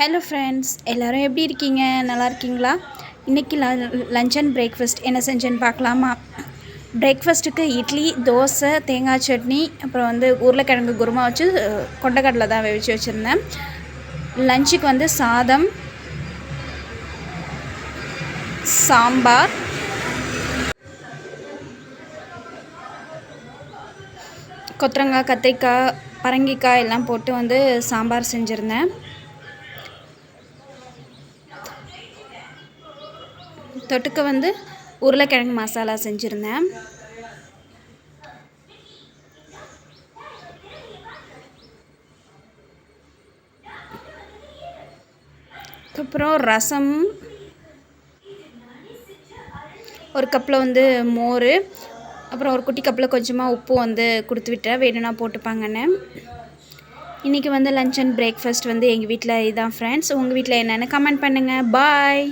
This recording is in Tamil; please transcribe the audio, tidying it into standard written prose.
ஹலோ ஃப்ரெண்ட்ஸ், எல்லோரும் எப்படி இருக்கீங்க? நல்லா இருக்கீங்களா? இன்றைக்கி லஞ்ச் அண்ட் பிரேக்ஃபாஸ்ட் என்ன செஞ்சேன்னு பார்க்கலாமா? பிரேக்ஃபாஸ்ட்டுக்கு இட்லி, தோசை, தேங்காய் சட்னி, அப்புறம் உருளைக்கிழங்கு குருமா வச்சு கொண்டக்கடலை தான் வேவிச்சு வச்சுருந்தேன். லஞ்சுக்கு சாதம், சாம்பார், கொத்தரங்காய், கத்திரிக்காய், பரங்கிக்காய் எல்லாம் போட்டு சாம்பார் செஞ்சுருந்தேன். தொட்டுக்க உருளைக்கிழங்கு மசாலா செஞ்சுருந்தேன். அப்புறம் ரசம், ஒரு கப்பில் மோர், அப்புறம் ஒரு குட்டி கப்பில் கொஞ்சமாக உப்பு கொடுத்து விட்டேன், வேணும்னா போட்டுப்பாங்கன்னு. இன்றைக்கி லஞ்ச் அண்ட் பிரேக்ஃபாஸ்ட் எங்கள் வீட்டில் இதுதான் ஃப்ரெண்ட்ஸ். உங்கள் வீட்டில் என்னென்னு கமெண்ட் பண்ணுங்கள். பாய்.